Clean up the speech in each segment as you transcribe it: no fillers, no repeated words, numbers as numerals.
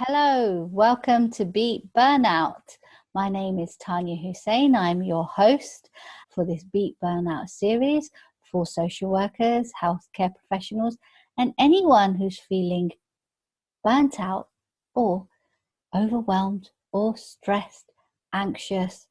Hello, welcome to Beat Burnout. My name is Tanya Hussein. I'm your host for this Beat Burnout series for social workers, healthcare professionals, and anyone who's feeling burnt out or overwhelmed or stressed, anxious,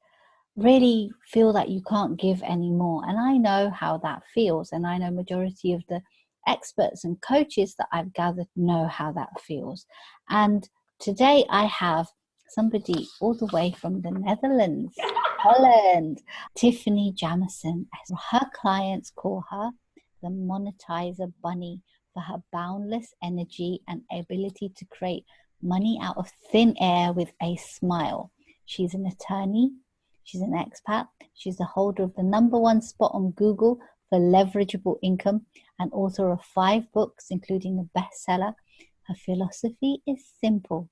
really feel that you can't give anymore. And I know how that feels. And I know majority of the experts and coaches that I've gathered know how that feels. And today I have somebody all the way from the Netherlands, Holland, Tiphanie Jamison. Her clients call her the Monetizer Bunny for her boundless energy and ability to create money out of thin air with a smile. She's an attorney. She's an expat. She's the holder of the #1 spot on Google for leverageable income and author of 5 books, including the bestseller. Her philosophy is simple: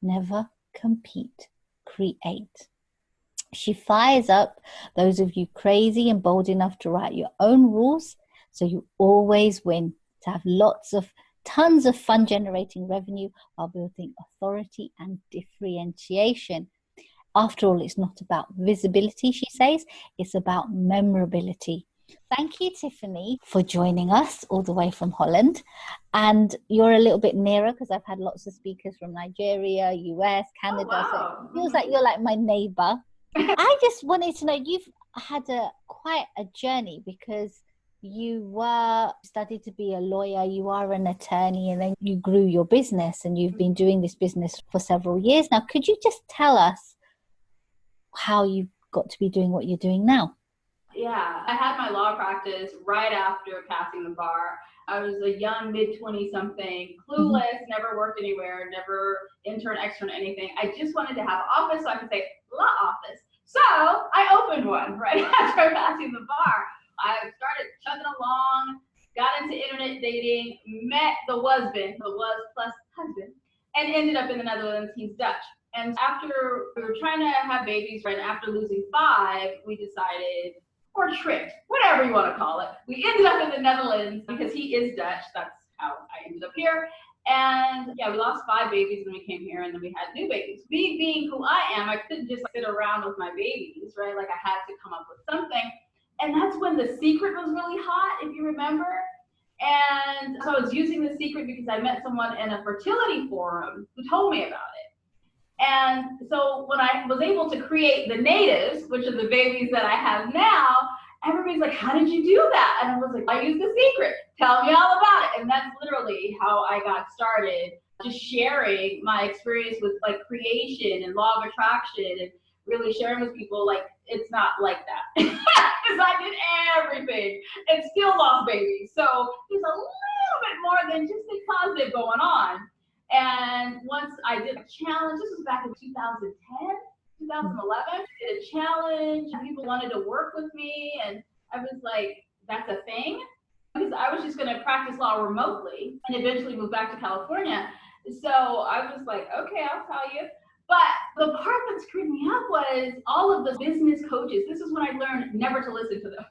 never compete, create. She fires up those of you crazy and bold enough to write your own rules so you always win, to have tons of fun generating revenue while building authority and differentiation. After all, it's not about visibility, she says, it's about memorability. Thank you, Tiphanie, for joining us all the way from Holland. And you're a little bit nearer because I've had lots of speakers from Nigeria, US, Canada. Oh, wow. So it feels like you're like my neighbor. I just wanted to know, you've had quite a journey because you studied to be a lawyer, you are an attorney, and then you grew your business and you've been doing this business for several years now. Could you just tell us how you got to be doing what you're doing now? Yeah, I had my law practice right after passing the bar. I was a young mid-20 something, clueless, never worked anywhere, never intern, extern, anything. I just wanted to have an office so I could say law office. So I opened one right after passing the bar. I started chugging along, got into internet dating, met the husband, the was plus husband, and ended up in the Netherlands. He's Dutch. And after we were trying to have babies, right after losing 5, we decided, or tricked, whatever you want to call it. We ended up in the Netherlands because he is Dutch. That's how I ended up here. And yeah, we lost 5 babies when we came here, and then we had new babies. Me being who I am, I couldn't just sit around with my babies, right? Like I had to come up with something. And that's when The Secret was really hot, if you remember. And so I was using The Secret because I met someone in a fertility forum who told me about it. And so when I was able to create the natives, which are the babies that I have now, everybody's like, how did you do that? And I was like, I used The Secret. Tell me all about it. And that's literally how I got started, just sharing my experience with like creation and law of attraction and really sharing with people like it's not like that. Because I did everything and still lost babies. So there's a little bit more than just the positive going on. And once I did a challenge, this was back in 2010, 2011, did a challenge, and people wanted to work with me, and I was like, that's a thing? Because I was just gonna practice law remotely and eventually move back to California. So I was like, okay, I'll tell you. But the part that screwed me up was all of the business coaches. This is when I learned never to listen to them.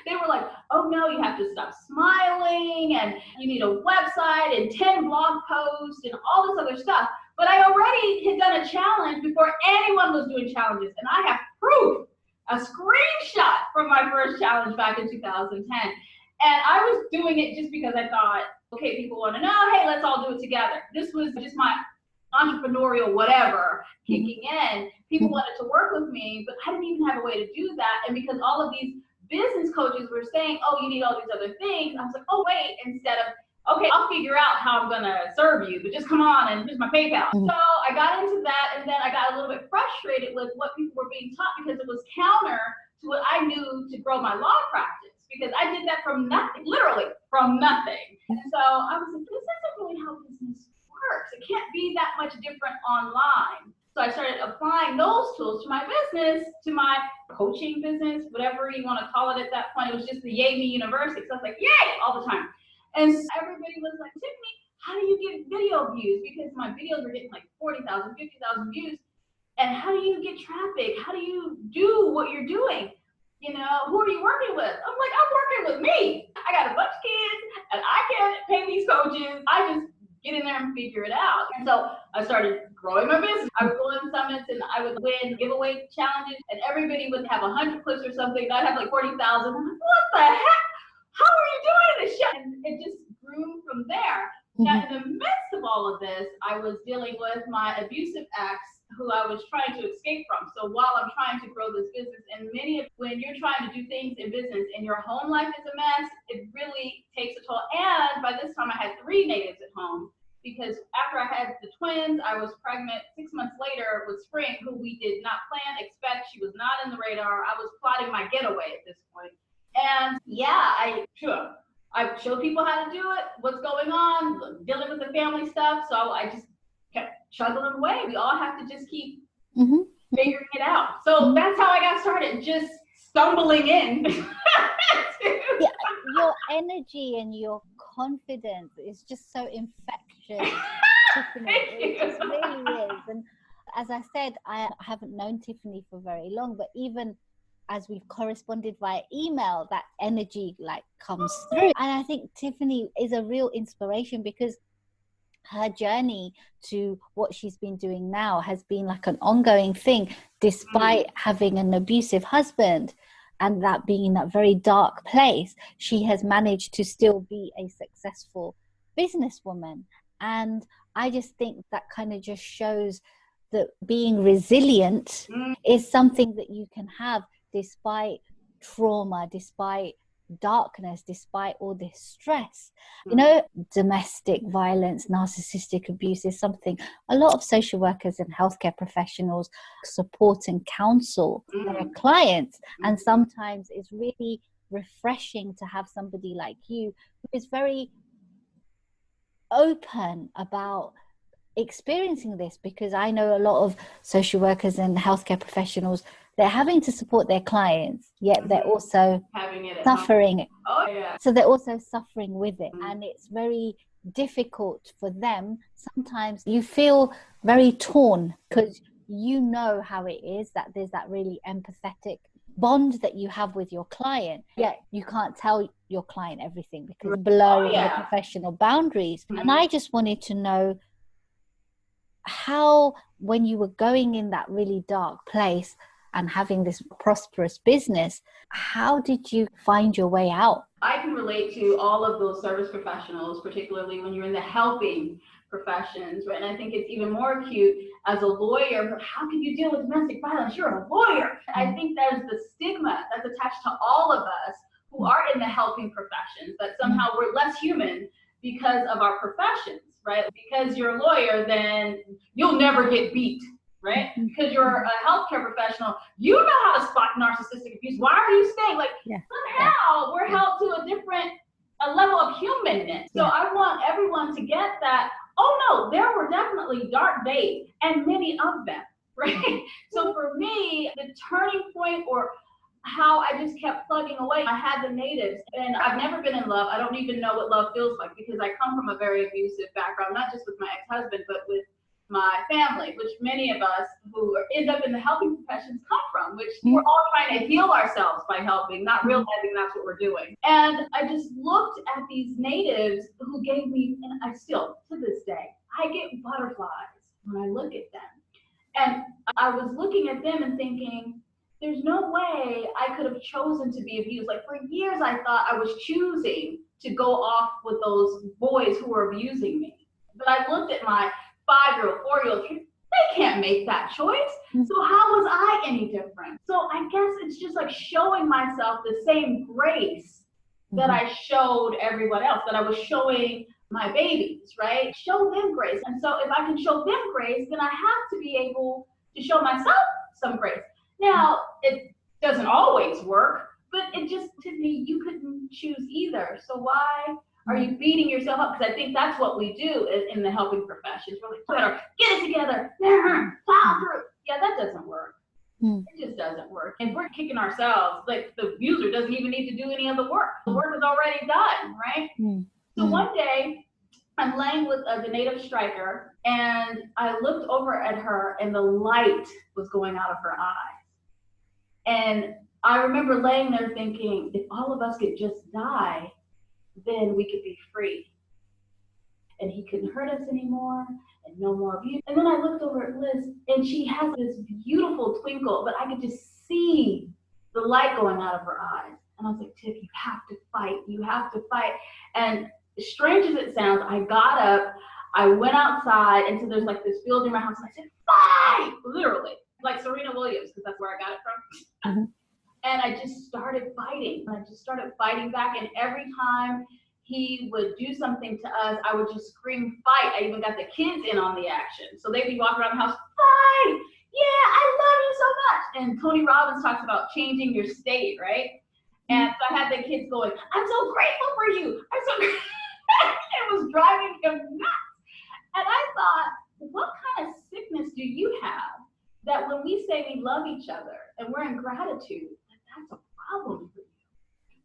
They were like, oh no, you have to stop smiling and you need a website and 10 blog posts and all this other stuff. But I already had done a challenge before anyone was doing challenges. And I have proof, a screenshot from my first challenge back in 2010. And I was doing it just because I thought, okay, people want to know, hey, let's all do it together. This was just my entrepreneurial whatever kicking in. People wanted to work with me, but I didn't even have a way to do that. And because all of these business coaches were saying, oh, you need all these other things, I was like, oh, wait, instead of, okay, I'll figure out how I'm going to serve you, but just come on and here's my PayPal. So I got into that, and then I got a little bit frustrated with what people were being taught because it was counter to what I knew to grow my law practice, because I did that from nothing, literally from nothing. And so I was like, this isn't really how business works. It can't be that much different online. So I started applying those tools to my business, to my coaching business, whatever you want to call it at that point. It was just the Yay Me University. So I was like, yay, all the time. And so everybody was like, Tiffany, how do you get video views? Because my videos were getting like 40,000, 50,000 views. And how do you get traffic? How do you do what you're doing? You know, who are you working with? I'm like, I'm working with me. I got a bunch of kids and I can't pay these coaches. I just get in there and figure it out. And so I started growing my business. I would go on summits and I would win giveaway challenges, and everybody would have 100 clicks or something. I'd have like 40,000. I'm like, what the heck? How are you doing this shit? And it just grew from there. Now, in the midst of all of this, I was dealing with my abusive ex, who I was trying to escape from. So while I'm trying to grow this business, and when you're trying to do things in business and your home life is a mess, it really takes a toll. And by this time I had 3 natives at home, because after I had the twins, I was pregnant 6 months later with Spring, who we did not plan, expect. She was not in the radar. I was plotting my getaway at this point. And yeah, I showed people how to do it, what's going on, dealing with the family stuff. So I just kept chugging away. We all have to just keep figuring it out. So that's how I got started, just stumbling in. Yeah, your energy and your confidence is just so infectious. It just really is. And as I said, I haven't known Tiphanie for very long, but even as we've corresponded via email, that energy like comes through. And I think Tiphanie is a real inspiration, because her journey to what she's been doing now has been like an ongoing thing, despite having an abusive husband and that being in that very dark place. She has managed to still be a successful businesswoman. And I just think that kind of just shows that being resilient is something that you can have despite trauma, despite darkness, despite all this stress. You know, domestic violence, narcissistic abuse is something a lot of social workers and healthcare professionals support and counsel their clients. And sometimes it's really refreshing to have somebody like you who is very open about experiencing this, because I know a lot of social workers and healthcare professionals, they're having to support their clients, yet they're also suffering. So they're also suffering with it. And it's very difficult for them. Sometimes you feel very torn, because you know how it is, that there's that really empathetic bond that you have with your client, yet you can't tell your client everything because it's blurring the professional boundaries. And I just wanted to know how, when you were going in that really dark place and having this prosperous business, how did you find your way out? I can relate to all of those service professionals, particularly when you're in the helping professions, right? And I think it's even more acute as a lawyer. How can you deal with domestic violence? You're a lawyer. I think there's the stigma that's attached to all of us who are in the helping professions, that somehow we're less human because of our professions, right? Because you're a lawyer, then you'll never get beat, right? Because you're a healthcare professional, you know how to spot narcissistic abuse. Why are you staying? Like, somehow we're held to a level of humanness. So I want everyone to get that, oh no, there were definitely dark days, and many of them, right? So for me, the turning point, or how I just kept plugging away, I had the natives, and I've never been in love. I don't even know what love feels like, because I come from a very abusive background, not just with my ex-husband, but with my family, which many of us who end up in the helping professions come from, which we're all trying to heal ourselves by helping, not realizing that's what we're doing. And I just looked at these natives who gave me, and I still, to this day, I get butterflies when I look at them. And I was looking at them and thinking, there's no way I could have chosen to be abused. Like, for years, I thought I was choosing to go off with those boys who were abusing me. But I looked at my 5-year-old, 4-year-old, they can't make that choice. So how was I any different? So I guess it's just like showing myself the same grace that I showed everyone else, that I was showing my babies, right? Show them grace. And so if I can show them grace, then I have to be able to show myself some grace. Now, it doesn't always work, but it just, to me, you couldn't choose either. So why are you beating yourself up? Because I think that's what we do in the helping professions. We're like, better get it together, plow through. Yeah, that doesn't work. It just doesn't work. And we're kicking ourselves. Like, the abuser doesn't even need to do any of the work. The work is already done, right? So one day, I'm laying with the native striker, and I looked over at her, and the light was going out of her eyes. And I remember laying there thinking, if all of us could just die, then we could be free. and he couldn't hurt us anymore, and no more abuse. And then I looked over at Liz, and she has this beautiful twinkle, but I could just see the light going out of her eyes. And I was like, Tiff, you have to fight. You have to fight. And as strange as it sounds, I got up, I went outside, and so there's like this field in my house, and I said, fight! Literally, like Serena Williams, because that's where I got it from. Mm-hmm. And I just started fighting. And I just started fighting back. And every time he would do something to us, I would just scream, fight. I even got the kids in on the action. So they'd be walking around the house, fight! Yeah, I love you so much. And Tony Robbins talks about changing your state, right? And so I had the kids going, I'm so grateful for you. I'm so grateful. It was driving him nuts. And I thought, what kind of sickness do you have that when we say we love each other and we're in gratitude, that's a problem for you?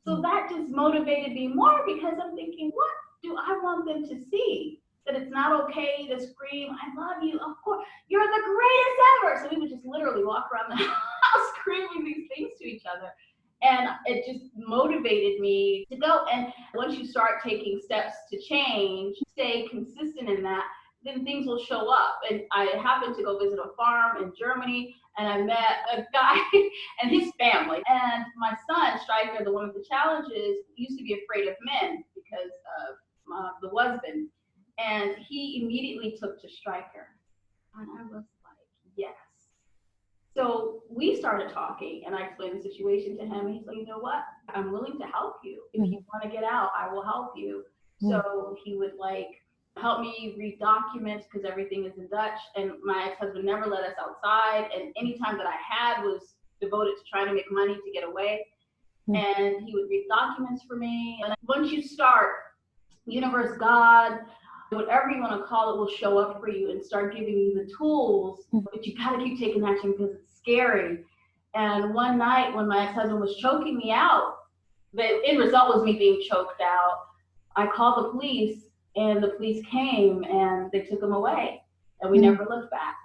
So that just motivated me more, because I'm thinking, what do I want them to see? That it's not okay to scream, I love you, of course, you're the greatest ever. So we would just literally walk around the house screaming these things to each other. And it just motivated me to go. And once you start taking steps to change, stay consistent in that, then things will show up. And I happened to go visit a farm in Germany, and I met a guy and his family. And my son, Stryker, the one with the challenges, used to be afraid of men because of the husband. And he immediately took to Stryker. And I was like, yes. So we started talking, and I explained the situation to him. And he's like, you know what? I'm willing to help you. If you want to get out, I will help you. So he would help me read documents, because everything is in Dutch. And my ex-husband never let us outside. And any time that I had was devoted to trying to make money to get away. And he would read documents for me. And once you start, universe, God, whatever you want to call it, will show up for you and start giving you the tools. But you got to keep taking action, because it's scary. And one night when my ex-husband was choking me out, the end result was me being choked out, I called the police, and the police came and they took him away, and we never looked back.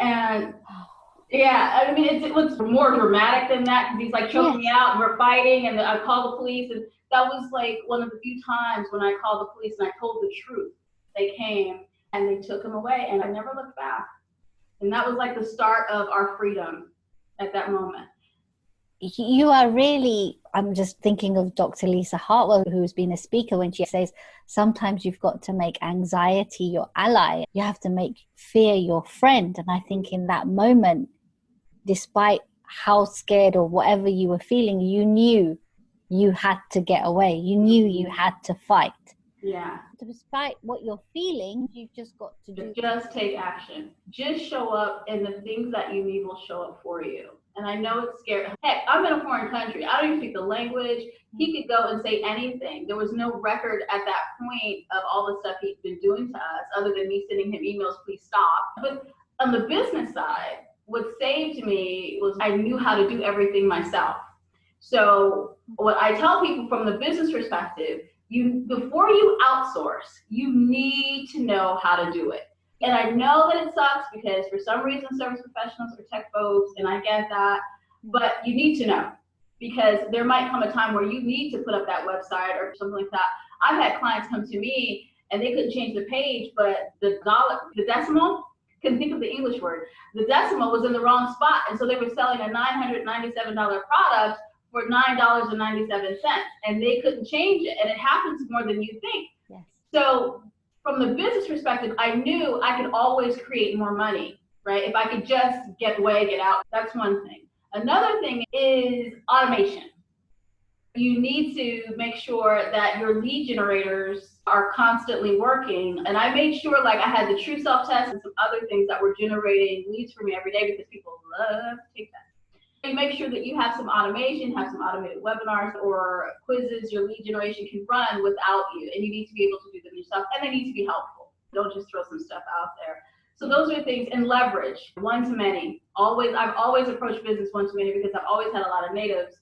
And yeah, I mean, it was more dramatic than that, because he's like choking me out, and we're fighting, and I called the police, and that was like one of the few times when I called the police and I told the truth. They came and they took him away, and I never looked back. And that was like the start of our freedom at that moment. You are really, I'm just thinking of Dr. Lisa Hartwell, who's been a speaker, when she says, sometimes you've got to make anxiety your ally. You have to make fear your friend. And I think in that moment, despite how scared or whatever you were feeling, you knew you had to get away. You knew you had to fight. Yeah. Despite what you're feeling, you've just got to do. Just take action. Just show up, and the things that you need will show up for you. And I know it's scary. Heck, I'm in a foreign country. I don't even speak the language. He could go and say anything. There was no record at that point of all the stuff he'd been doing to us, other than me sending him emails, please stop. But on the business side, what saved me was I knew how to do everything myself. So what I tell people from the business perspective, before you outsource, you need to know how to do it. And I know that it sucks, because for some reason service professionals are tech folks, and I get that, but you need to know, because there might come a time where you need to put up that website or something like that. I've had clients come to me and they couldn't change the page, but the decimal, couldn't think of the English word, the decimal was in the wrong spot. And so they were selling a $997 product for $9.97, and they couldn't change it. And it happens more than you think. Yes. So from the business perspective, I knew I could always create more money, right? If I could just get away, get out. That's one thing. Another thing is automation. You need to make sure that your lead generators are constantly working. And I made sure, like, I had the true self test and some other things that were generating leads for me every day, because people love to take that. You make sure that you have some automation, have some automated webinars or quizzes your lead generation can run without you, and you need to be able to do them yourself, and they need to be helpful. Don't just throw some stuff out there. So those are things. And leverage, one to many. I've always approached business one to many, because I've always had a lot of natives.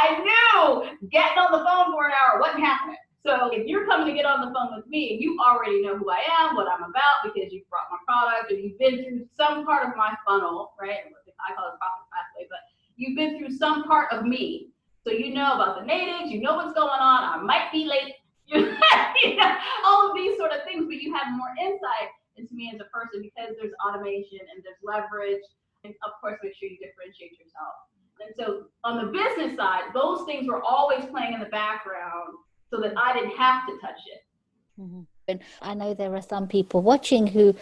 I knew getting on the phone for an hour wasn't happening. So if you're coming to get on the phone with me, and you already know who I am, what I'm about, because you've brought my product, and you've been through some part of my funnel, right? I call it profit pathway, but you've been through some part of me. So you know about the natives, you know what's going on. I might be late. You know, all of these sort of things, but you have more insight into me as a person because there's automation and there's leverage. And of course, make sure you differentiate yourself. And so on the business side, those things were always playing in the background so that I didn't have to touch it. Mm-hmm. And I know there are some people watching who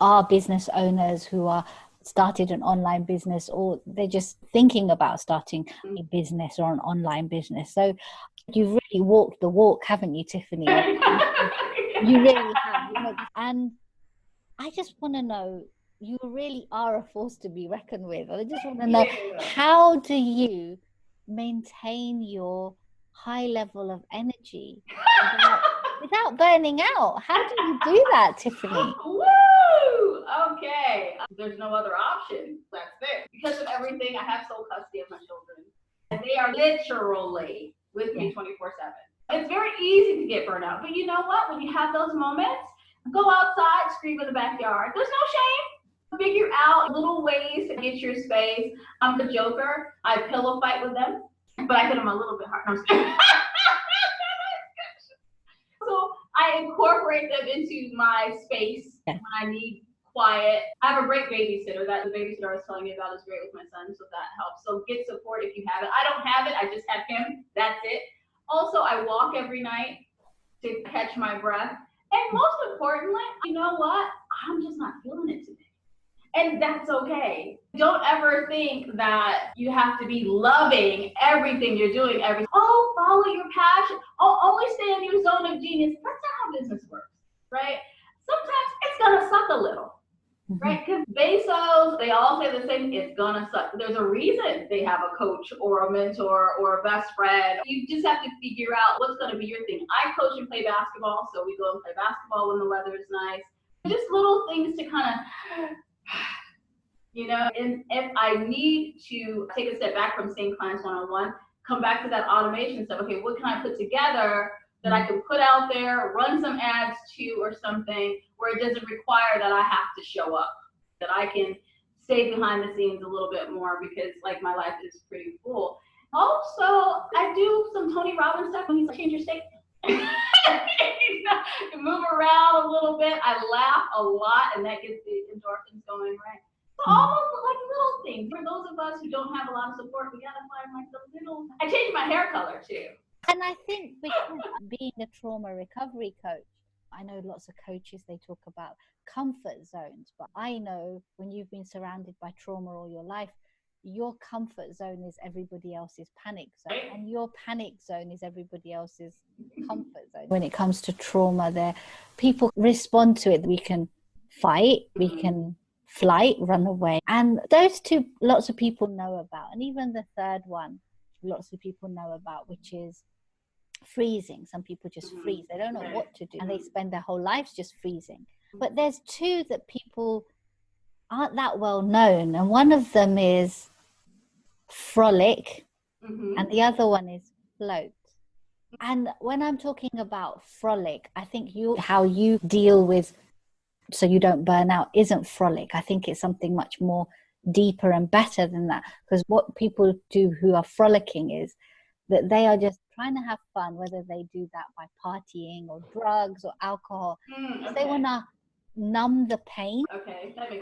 are business owners who are started an online business, or they're just thinking about starting a business or an online business. So you've really walked the walk, haven't you, Tiphanie? You really have. And I just want to know, you really are a force to be reckoned with. I just want to know, how do you maintain your high level of energy without burning out? How do you do that, Tiphanie? Woo! Okay. There's no other option. That's it. Because of everything, I have sole custody of my children. And they are literally with me 24/7. It's very easy to get burnt out. But you know what? When you have those moments, go outside, scream in the backyard. There's no shame. Figure out little ways to get your space. I'm the joker. I pillow fight with them, but I hit them a little bit hard. No, so I incorporate them into my space when I need quiet. I have a great babysitter. That the babysitter I was telling you about is great with my son, so that helps. So get support if you have it. I don't have it. I just have him. That's it. Also, I walk every night to catch my breath. And most importantly, you know what? I'm just not feeling it today. And that's okay. Don't ever think that you have to be loving everything you're doing. Follow your passion. Only stay in your zone of genius. That's not how business works, right? Sometimes it's gonna suck a little, right? Because Bezos, they all say the same, it's gonna suck. There's a reason they have a coach or a mentor or a best friend. You just have to figure out what's gonna be your thing. I coach and play basketball, so we go and play basketball when the weather is nice. Just little things to kind of, and if I need to take a step back from seeing clients one-on-one, come back to that automation stuff. Okay, what can I put together that I can put out there, run some ads to or something where it doesn't require that I have to show up, that I can stay behind the scenes a little bit more because like my life is pretty full. Also, I do some Tony Robbins stuff when he's like, change your state. Move around a little bit. I laugh a lot and that gets the endorphins going, right? So almost like little things. For those of us who don't have a lot of support, we gotta find like the little. I changed my hair color too. And I think because being a trauma recovery coach, I know lots of coaches, they talk about comfort zones, but I know when you've been surrounded by trauma all your life, your comfort zone is everybody else's panic zone, and your panic zone is everybody else's comfort zone. When it comes to trauma, there people respond to it. We can fight, we can flight, run away, and those two lots of people know about. And even the third one lots of people know about, which is freezing. Some people just freeze. They don't know what to do, and they spend their whole lives just freezing. But there's two that people aren't that well known, and one of them is frolic, and the other one is float. And when I'm talking about frolic, I think how you deal with so you don't burn out isn't frolic. I think it's something much more deeper and better than that, because what people do who are frolicking is that they are just trying to have fun, whether they do that by partying or drugs or alcohol. They want to numb the pain.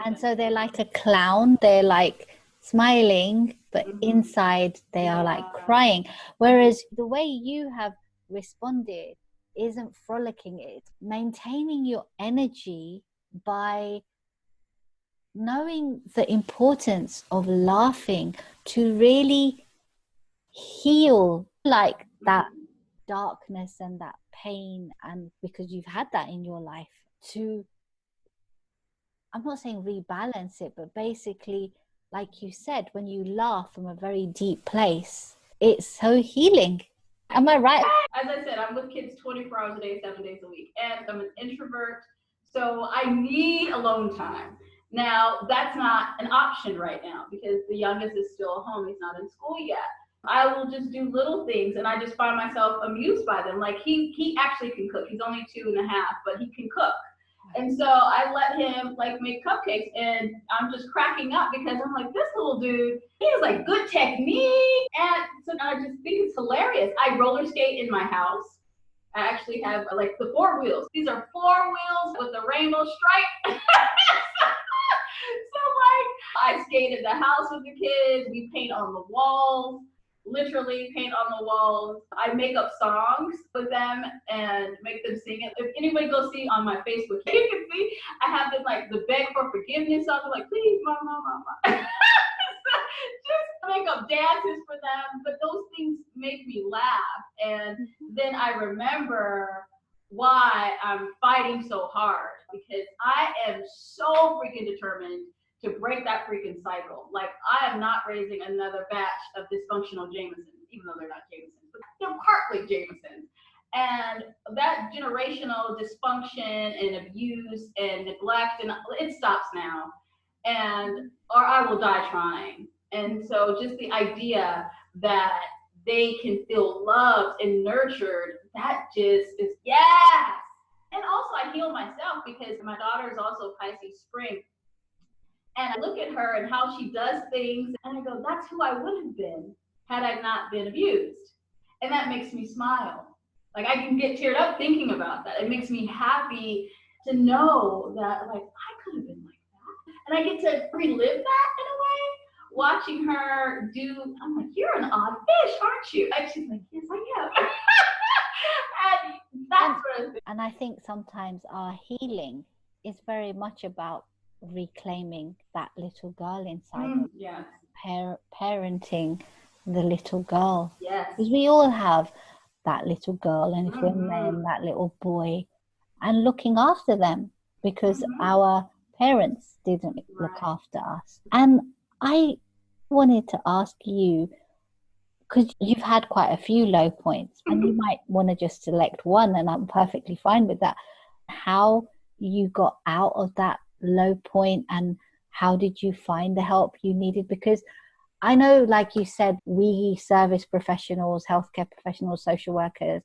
And so they're like a clown. They're like smiling, but inside they are like crying. Whereas the way you have responded isn't frolicking, it's maintaining your energy by knowing the importance of laughing to really heal like that darkness and that pain, and because you've had that in your life, to, I'm not saying rebalance it, but basically, like you said, when you laugh from a very deep place, it's so healing. Am I right? As I said, I'm with kids 24 hours a day, 7 days a week, and I'm an introvert, so I need alone time. Now, that's not an option right now because the youngest is still at home. He's not in school yet. I will just do little things, and I just find myself amused by them. Like he actually can cook. He's only 2.5, but he can cook. And so I let him like make cupcakes, and I'm just cracking up because I'm like, this little dude, he has like good technique. And so I just think it's hilarious. I roller skate in my house. I actually have like the 4 wheels. These are 4 wheels with a rainbow stripe. So like I skate in the house with the kids. We paint on the walls, literally paint on the walls. I make up songs with them and make them sing it. If anybody goes see on my Facebook, you can see I have them like the beg for forgiveness song. I'm like, please, mama, mama. Just make up dances for them. But those things make me laugh. And then I remember why I'm fighting so hard, because I am so freaking determined to break that freaking cycle. Like, I am not raising another batch of dysfunctional Jamisons, even though they're not Jamisons, but they're partly Jamisons. And that generational dysfunction and abuse and neglect, and it stops now. And, or I will die trying. And so just the idea that they can feel loved and nurtured, that just is, yes. And also I heal myself because my daughter is also Pisces spring. And I look at her and how she does things, and I go, that's who I would have been had I not been abused. And that makes me smile. Like, I can get teared up thinking about that. It makes me happy to know that, like, I could have been like that. And I get to relive that in a way, watching her do, I'm like, you're an odd fish, aren't you? And she's like, yes, I am. And that's what I think. And I think sometimes our healing is very much about reclaiming that little girl inside us. Yes. Parenting the little girl. Yes. Because we all have that little girl, and if we're men, that little boy, and looking after them because our parents didn't look after us. And I wanted to ask you, because you've had quite a few low points, and you might want to just select one, and I'm perfectly fine with that, how you got out of that low point and how did you find the help you needed? Because I know, like you said, we service professionals, healthcare professionals, social workers,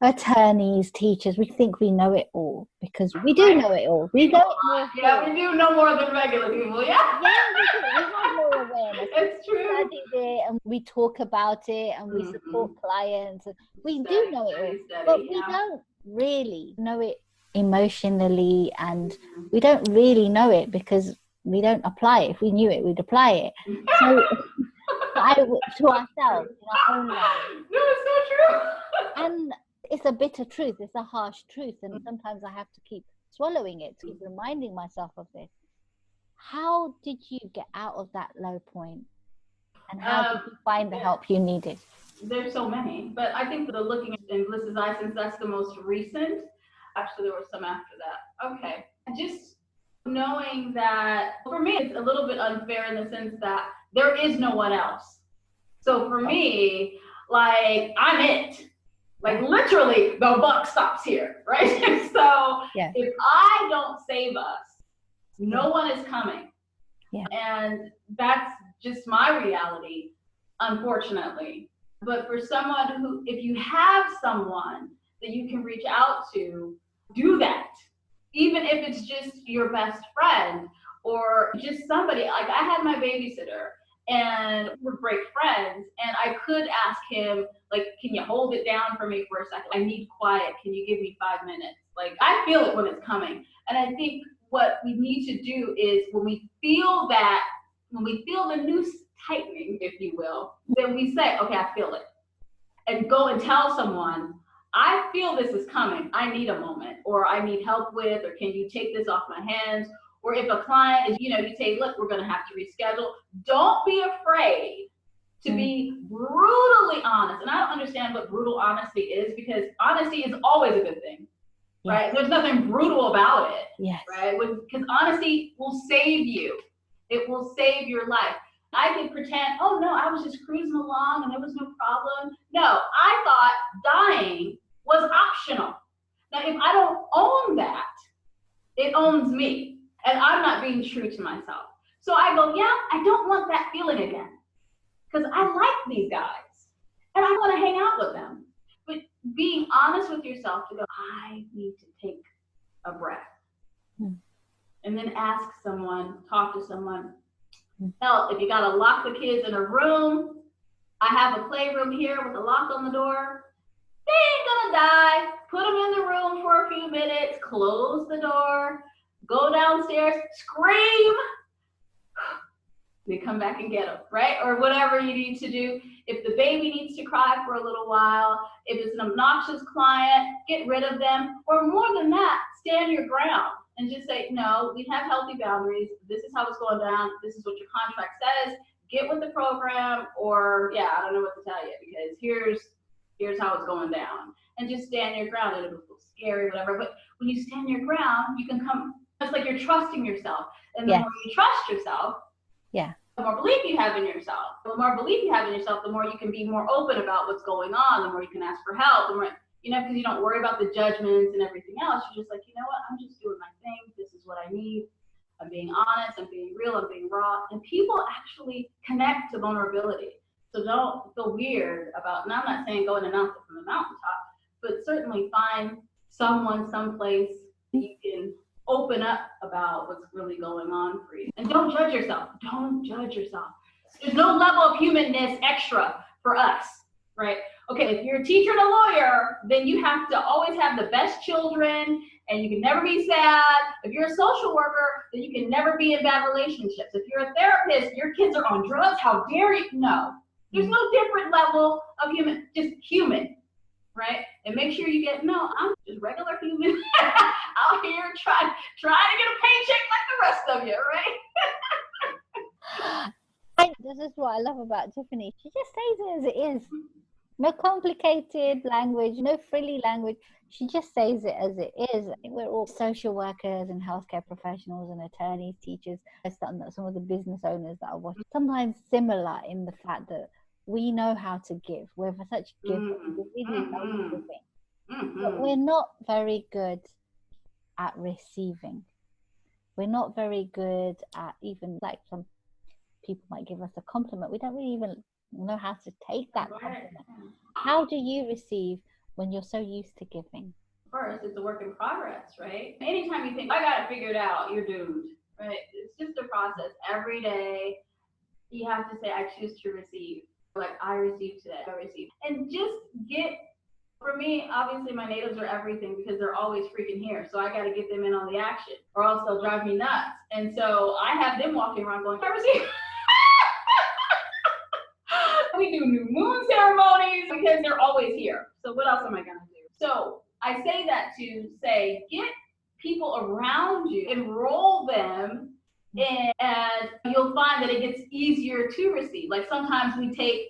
attorneys, teachers, we think we know it all, because we do know it all. We know it more. Yeah, we do know more than regular people. Yeah. Yeah, we do. We have more awareness. It's true. We studied it and we talk about it and we support clients. We do know it all, but we don't really know it emotionally, and we don't really know it because we don't apply it. If we knew it, we'd apply it. So to ourselves in our own lives. No, it's so true. And it's a bitter truth. It's a harsh truth, and sometimes I have to keep swallowing it, to keep reminding myself of this. How did you get out of that low point, and how did you find the help you needed? There's so many, but I think the looking in Bliss's eyes, since that's the most recent. Actually, there were some after that. Okay, just knowing that, for me, it's a little bit unfair in the sense that there is no one else. So for me, like, I'm it. Like, literally, the buck stops here, right? So if I don't save us, no one is coming. Yeah. And that's just my reality, unfortunately. But for someone who, if you have someone that you can reach out to, do that. Even if it's just your best friend or just somebody. Like, I had my babysitter and we're great friends, and I could ask him, like, can you hold it down for me for a second? I need quiet. Can you give me 5 minutes? Like, I feel it when it's coming. And I think what we need to do is when we feel the noose tightening, if you will, then we say, okay, I feel it. And go and tell someone, I feel this is coming. I need a moment, or I need help with, or can you take this off my hands? Or if a client is, you say, look, we're going to have to reschedule. Don't be afraid to be brutally honest. And I don't understand what brutal honesty is, because honesty is always a good thing, right? There's nothing brutal about it, right? Because honesty will save you. It will save your life. I can pretend, oh no, I was just cruising along and there was no problem. No, I thought dying was optional. Now, if I don't own that, it owns me, and I'm not being true to myself. So I go, yeah, I don't want that feeling again, because I like these guys and I want to hang out with them. But being honest with yourself to go, I need to take a breath. And then ask someone, talk to someone. Hell, if you got to lock the kids in a room, I have a playroom here with a lock on the door. They ain't gonna die. Put them in the room for a few minutes, close the door, go downstairs, scream. They come back and get them, right? Or whatever you need to do. If the baby needs to cry for a little while, if it's an obnoxious client, get rid of them. Or more than that, stand your ground and just say, no, we have healthy boundaries. This is how it's going down. This is what your contract says. Get with the program, or yeah, I don't know what to tell you, because here's how it's going down. And just stand your ground. It'll feel scary, whatever. But when you stand your ground, you can come, it's like you're trusting yourself. And the more you trust yourself, the more belief you have in yourself. The more belief you have in yourself, the more you can be more open about what's going on, the more you can ask for help, the more, because you don't worry about the judgments and everything else. You're just like, you know what, I'm just doing my thing. This is what I need. I'm being honest, I'm being real, I'm being raw. And people actually connect to vulnerability. So don't feel weird about, and I'm not saying go and announce it from the mountaintop, but certainly find someone, someplace that you can open up about what's really going on for you. And don't judge yourself. Don't judge yourself. There's no level of humanness extra for us, right? Okay, if you're a teacher and a lawyer, then you have to always have the best children and you can never be sad. If you're a social worker, then you can never be in bad relationships. If you're a therapist, your kids are on drugs, how dare you? No, there's no different level of human, just human, right? And make sure you get, no, I'm just regular human out here trying to get a paycheck like the rest of you, right? This is what I love about Tiffany. She just says it as it is. No complicated language, no frilly language. She just says it as it is. I think we're all social workers and healthcare professionals and attorneys, teachers, some of the business owners that are watching. Sometimes similar in the fact that we know how to give. We're such givers. We really love giving. But we're not very good at receiving. We're not very good at, even like some people might give us a compliment, we don't really even know how to take that compliment. How do you receive when you're so used to giving? First, it's a work in progress, right? Anytime you think, I got it figured out, you're doomed, right? It's just a process. Every day, you have to say, I choose to receive. Like, I receive today, I receive. And just for me, obviously my natives are everything because they're always freaking here. So I got to get them in on the action or else they'll drive me nuts. And so I have them walking around going, I receive. We do new moon ceremonies because they're always here. So what else am I going to do? So I say that to say, get people around you, enroll them, and you'll find that it gets easier to receive. Like sometimes we take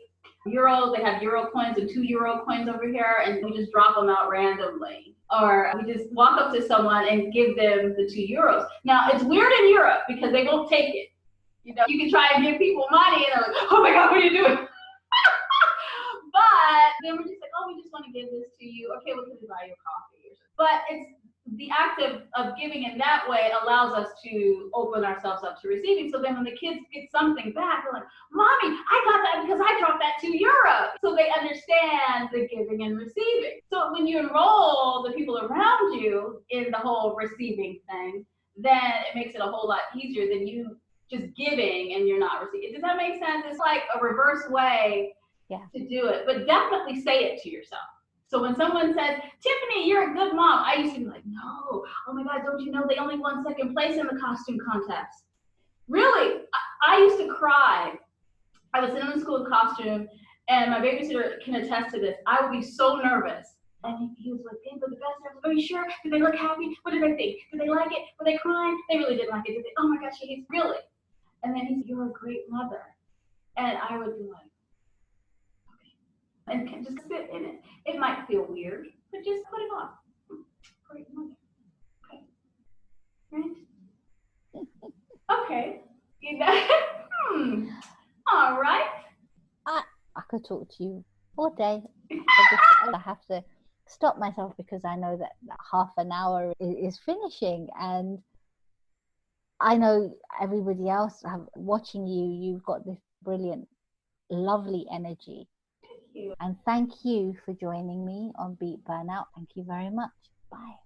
euros, they have euro coins and 2 euro coins over here, and we just drop them out randomly. Or we just walk up to someone and give them the 2 euros. Now it's weird in Europe because they won't take it. You can try and give people money and they're like, oh my God, what are you doing? But then we're just like, oh, we just want to give this to you. Okay, well, can we buy you a coffee? But it's the act of giving in that way allows us to open ourselves up to receiving. So then when the kids get something back, they're like, Mommy, I got that because I dropped that 2 euros. So they understand the giving and receiving. So when you enroll the people around you in the whole receiving thing, then it makes it a whole lot easier than you just giving and you're not receiving. Does that make sense? It's like a reverse way to do it, but definitely say it to yourself. So when someone says, Tiffany, you're a good mom, I used to be like, no, oh my God, don't you know they only won second place in the costume contest? Really? I used to cry. I was in the school costume, and my babysitter can attest to this. I would be so nervous. And he was like, they were the best ever. Are you sure? Did they look happy? What did they think? Did they like it? Were they crying? They really didn't like it. Did they? Oh my gosh, she hates really. And then he said, you're a great mother. And I would be like, and just sit in it. It might feel weird, but just put it on. Great mother. Okay. Right? Okay. All right. I could talk to you all day. I have to stop myself because I know that half an hour is finishing, and I know everybody else watching you've got this brilliant, lovely energy. And thank you for joining me on Beat Burnout. Thank you very much. Bye.